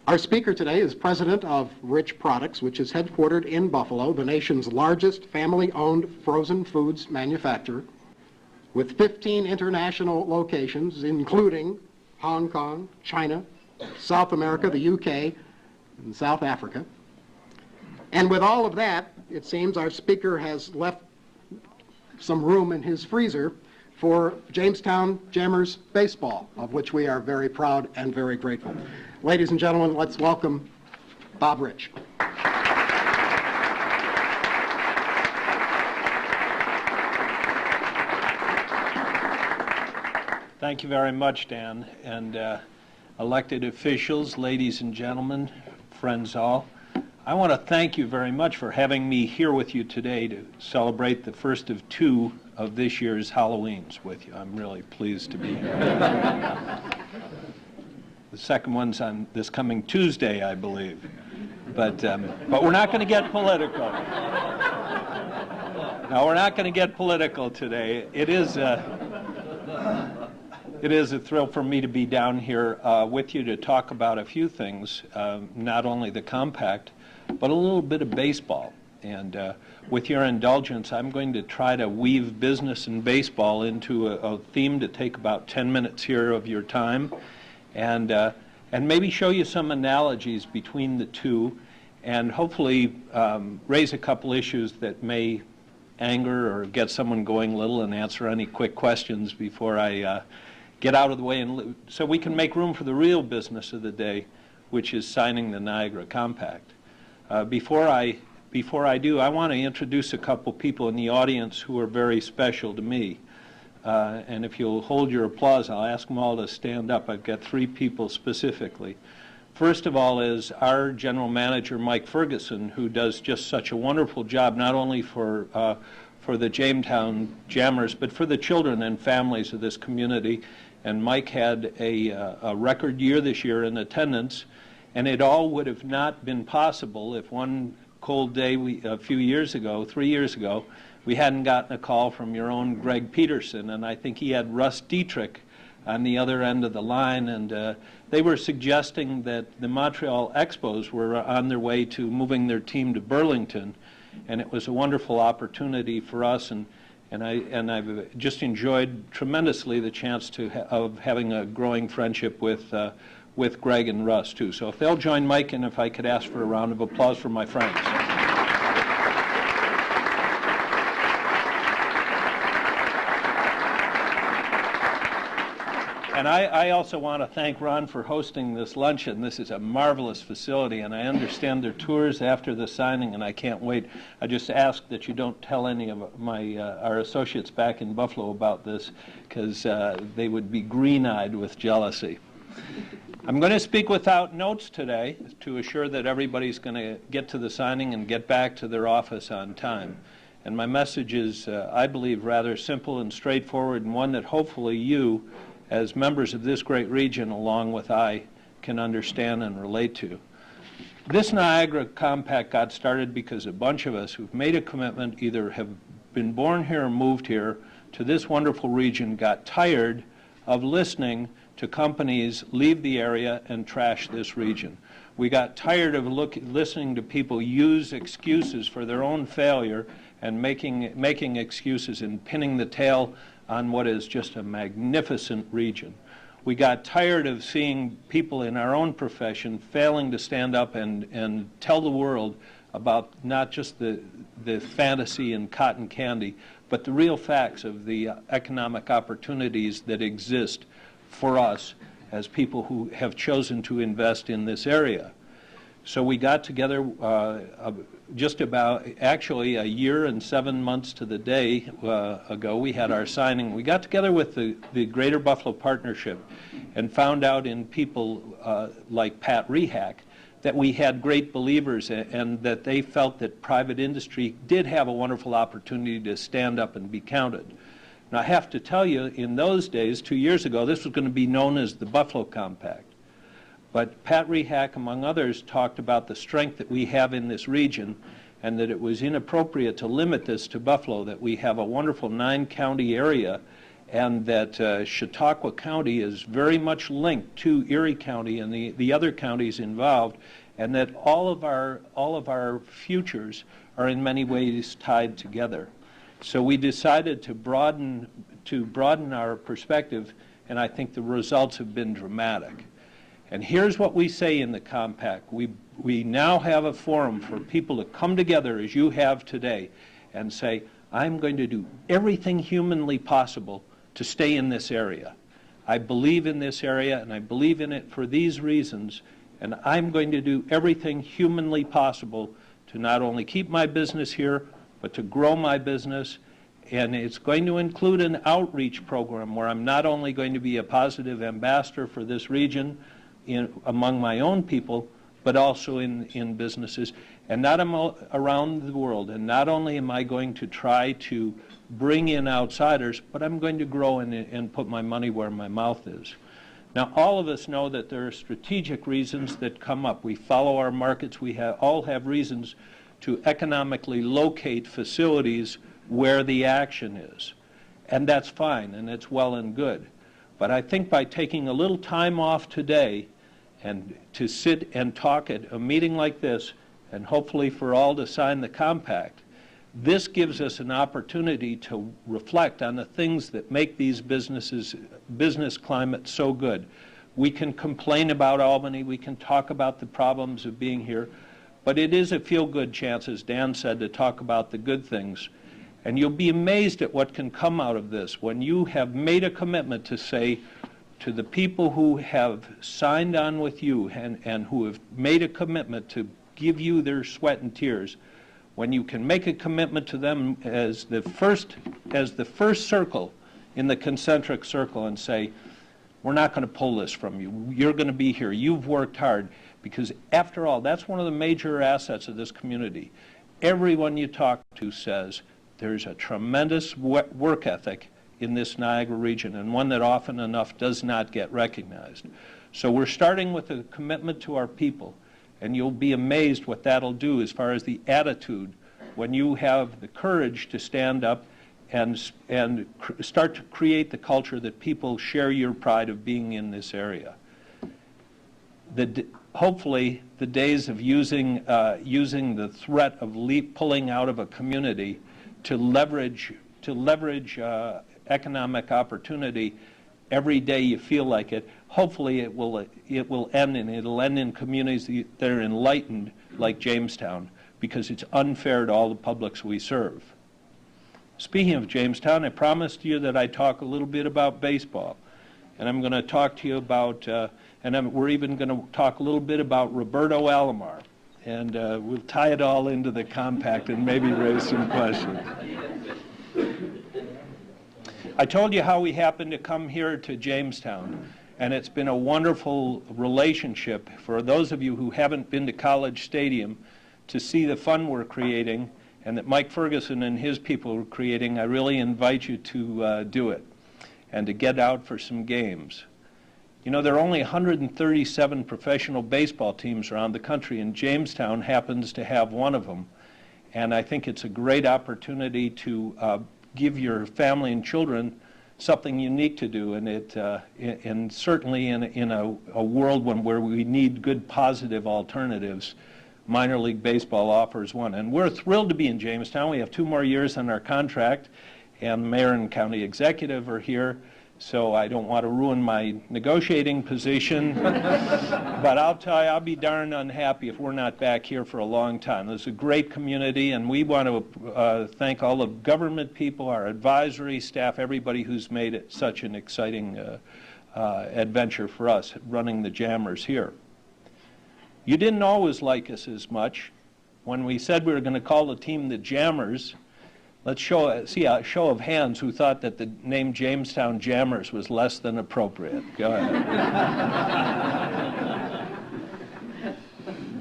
Our speaker today is president of Rich Products, which is headquartered in Buffalo, the nation's largest family-owned frozen foods manufacturer, with 15 international locations, including Hong Kong, China, South America, the UK, and South Africa. And with all of that, it seems our speaker has left some room in his freezer for Jamestown Jammers baseball, of which we are very proud and very grateful. Ladies and gentlemen, let's welcome Bob Rich. Thank you very much, Dan, and elected officials, ladies and gentlemen, friends all. I want to thank you very much for having me here with you today to celebrate the first of two of this year's Halloweens with you. I'm really pleased to be here. The second one's on this coming Tuesday, I believe. But we're not going to get political. No, we're not going to get political today. It is a thrill for me to be down here with you to talk about a few things, not only the compact, but a little bit of baseball. And with your indulgence, I'm going to try to weave business and baseball into a theme to take about 10 minutes here of your time, and maybe show you some analogies between the two, and hopefully raise a couple issues that may anger or get someone going a little, and answer any quick questions before I get out of the way, and so we can make room for the real business of the day, which is signing the Niagara Compact. Before I do, I want to introduce a couple people in the audience who are very special to me. And if you'll hold your applause, I'll ask them all to stand up. I've got three people specifically. First of all is our general manager, Mike Ferguson, who does just such a wonderful job, not only for the Jamestown Jammers, but for the children and families of this community. And Mike had a record year this year in attendance, and it all would have not been possible if one cold day a few years ago, 3 years ago, we hadn't gotten a call from your own Greg Peterson, and I think he had Russ Dietrich on the other end of the line, and they were suggesting that the Montreal Expos were on their way to moving their team to Burlington, and it was a wonderful opportunity for us, and I've just enjoyed tremendously the chance of having a growing friendship with Greg and Russ too. So if they'll join Mike, and if I could ask for a round of applause for my friends. And I also want to thank Ron for hosting this luncheon. This is a marvelous facility, and I understand their tours after the signing, and I can't wait. I just ask that you don't tell any of our associates back in Buffalo about this, because they would be green-eyed with jealousy. I'm going to speak without notes today to assure that everybody's going to get to the signing and get back to their office on time. And my message is, I believe, rather simple and straightforward, and one that hopefully you, as members of this great region, along with I, can understand and relate to. This Niagara Compact got started because a bunch of us who've made a commitment, either have been born here or moved here to this wonderful region, got tired of listening to companies leave the area and trash this region. We got tired of listening to people use excuses for their own failure and making excuses and pinning the tail on what is just a magnificent region. We got tired of seeing people in our own profession failing to stand up and tell the world about not just the fantasy and cotton candy, but the real facts of the economic opportunities that exist for us as people who have chosen to invest in this area. So we got together just about, actually, a year and 7 months to the day ago. We had our signing. We got together with the Greater Buffalo Partnership and found out in people like Pat Rehack that we had great believers, and that they felt that private industry did have a wonderful opportunity to stand up and be counted. Now, I have to tell you, in those days, 2 years ago, this was going to be known as the Buffalo Compact. But Pat Rehack, among others, talked about the strength that we have in this region, and that it was inappropriate to limit this to Buffalo, that we have a wonderful 9-county area, and that Chautauqua County is very much linked to Erie County and the other counties involved, and that all of our futures are in many ways tied together. So we decided to broaden our perspective, and I think the results have been dramatic. And here's what we say in the compact. We now have a forum for people to come together as you have today and say, I'm going to do everything humanly possible to stay in this area. I believe in this area, and I believe in it for these reasons, and I'm going to do everything humanly possible to not only keep my business here, but to grow my business. And it's going to include an outreach program where I'm not only going to be a positive ambassador for this region among my own people, but also in businesses, and not around the world. And not only am I going to try to bring in outsiders, but I'm going to grow and put my money where my mouth is. Now, all of us know that there are strategic reasons that come up. We follow our markets. We all have reasons to economically locate facilities where the action is. And that's fine, and it's well and good. But I think by taking a little time off today and to sit and talk at a meeting like this, and hopefully for all to sign the compact, this gives us an opportunity to reflect on the things that make these business climate so good. We can complain about Albany, we can talk about the problems of being here, but it is a feel-good chance, as Dan said, to talk about the good things. And you'll be amazed at what can come out of this when you have made a commitment to say to the people who have signed on with you and who have made a commitment to give you their sweat and tears, when you can make a commitment to them as the first circle in the concentric circle and say, we're not going to pull this from you. You're going to be here. You've worked hard. Because after all, that's one of the major assets of this community. Everyone you talk to says there's a tremendous work ethic in this Niagara region, and one that often enough does not get recognized. So we're starting with a commitment to our people, and you'll be amazed what that'll do as far as the attitude when you have the courage to stand up and start to create the culture that people share your pride of being in this area. Hopefully, the days of using the threat of pulling out of a community to leverage economic opportunity every day you feel like it, hopefully it will end, and it'll end in communities that are enlightened like Jamestown, because it's unfair to all the publics we serve. Speaking of Jamestown, I promised you that I'd talk a little bit about baseball, and I'm going to talk to you about, we're even going to talk a little bit about Roberto Alomar, and we'll tie it all into the compact and maybe raise some questions. I told you how we happened to come here to Jamestown, and it's been a wonderful relationship for those of you who haven't been to College Stadium to see the fun we're creating and that Mike Ferguson and his people are creating. I really invite you to do it and to get out for some games. You know, there are only 137 professional baseball teams around the country, and Jamestown happens to have one of them. And I think it's a great opportunity to give your family and children something unique to do, and certainly in a world where we need good positive alternatives, minor league baseball offers one. And we're thrilled to be in Jamestown. We have 2 more years on our contract, and the mayor and county executive are here, so I don't want to ruin my negotiating position. But I'll tell you, I'll be darn unhappy if we're not back here for a long time. This is a great community, and we want to thank all the government people, our advisory staff, everybody who's made it such an exciting adventure for us running the Jammers here. You didn't always like us as much. When we said we were going to call the team the Jammers, let's see a show of hands who thought that the name Jamestown Jammers was less than appropriate. Go ahead.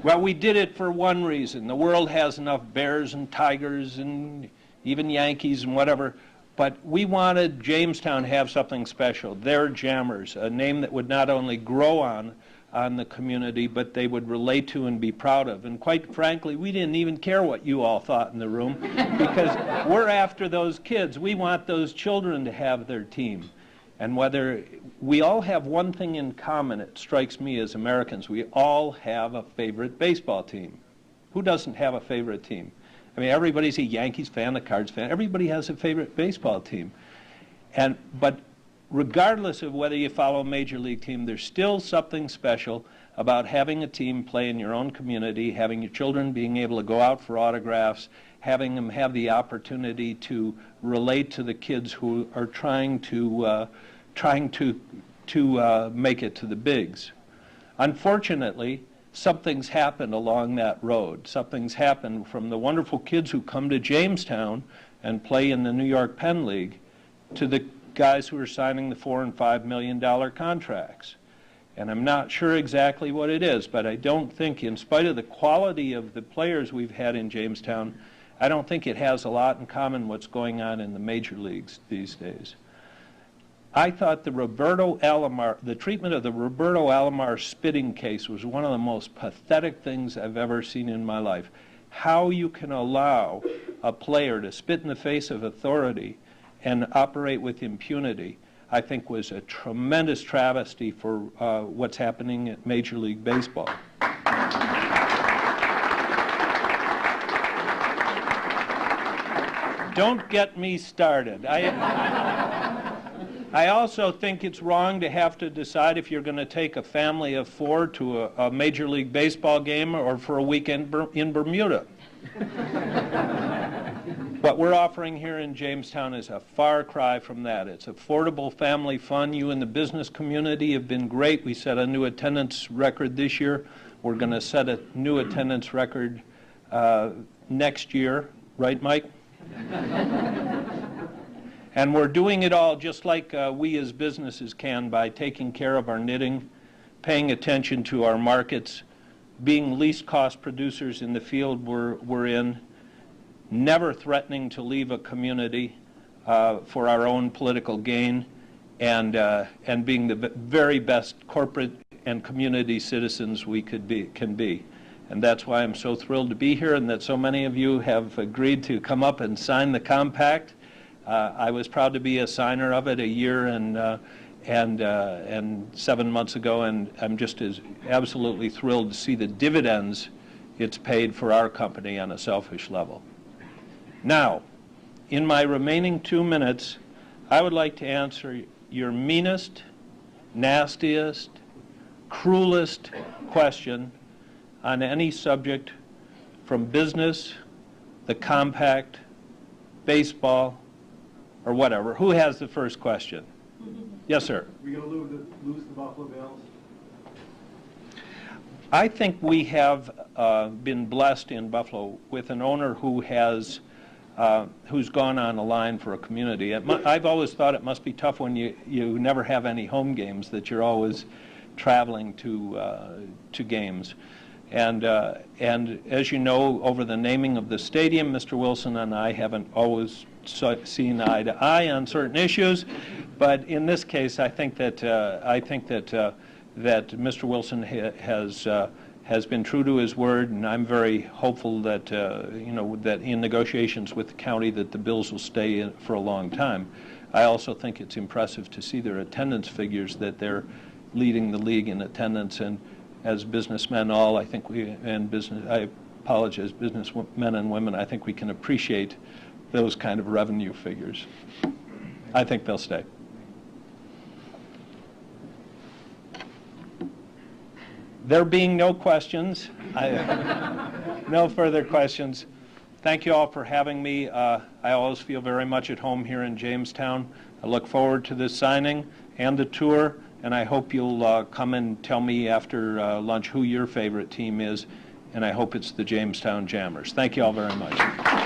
Well, we did it for one reason. The world has enough bears and tigers and even Yankees and whatever, but we wanted Jamestown to have something special. They're Jammers, a name that would not only grow on, on the community, but they would relate to and be proud of. And quite frankly, we didn't even care what you all thought in the room, because we're after those kids. We want those children to have their team. And whether we all have one thing in common, it strikes me as Americans, we all have a favorite baseball team. Who doesn't have a favorite team? I mean, everybody's a Yankees fan, a Cards fan. Everybody has a favorite baseball team. But regardless of whether you follow a major league team, there's still something special about having a team play in your own community, having your children being able to go out for autographs, having them have the opportunity to relate to the kids who are trying to make it to the bigs. Unfortunately, something's happened along that road. Something's happened from the wonderful kids who come to Jamestown and play in the New York Penn League to the guys who are signing the $4 and $5 million contracts. And I'm not sure exactly what it is, but I don't think, in spite of the quality of the players we've had in Jamestown, I don't think it has a lot in common what's going on in the major leagues these days. I thought the treatment of the Roberto Alomar spitting case was one of the most pathetic things I've ever seen in my life. How you can allow a player to spit in the face of authority and operate with impunity, I think, was a tremendous travesty for what's happening at Major League Baseball. Don't get me started. I also think it's wrong to have to decide if you're going to take a family of 4 to a Major League Baseball game or for a weekend in Bermuda. What we're offering here in Jamestown is a far cry from that. It's affordable family fun. You in the business community have been great. We set a new attendance record this year. We're going to set a new attendance record next year. Right, Mike? And we're doing it all just like we as businesses can, by taking care of our knitting, paying attention to our markets, being least cost producers in the field we're in, never threatening to leave a community for our own political gain, and being the very best corporate and community citizens we can be. And that's why I'm so thrilled to be here, and that so many of you have agreed to come up and sign the compact. I was proud to be a signer of it a year and 7 months ago, and I'm just as absolutely thrilled to see the dividends it's paid for our company on a selfish level. Now, in my remaining 2 minutes, I would like to answer your meanest, nastiest, cruelest question on any subject, from business, the compact, baseball, or whatever. Who has the first question? Yes, sir. Are we going to lose the Buffalo Bills? I think we have been blessed in Buffalo with an owner who has who's gone on a line for a community. I've always thought it must be tough when you never have any home games, that you're always traveling to games. And as you know, over the naming of the stadium, Mr. Wilson and I haven't always seen eye to eye on certain issues, but in this case, I think that that Mr. Wilson has been true to his word, and I'm very hopeful that that in negotiations with the county that the Bills will stay in for a long time. I also think it's impressive to see their attendance figures, that they're leading the league in attendance, and as businessmen all, I think businessmen and women, I think we can appreciate those kind of revenue figures. I think they'll stay. There being no questions, no further questions. Thank you all for having me. I always feel very much at home here in Jamestown. I look forward to this signing and the tour, and I hope you'll come and tell me after lunch who your favorite team is, and I hope it's the Jamestown Jammers. Thank you all very much.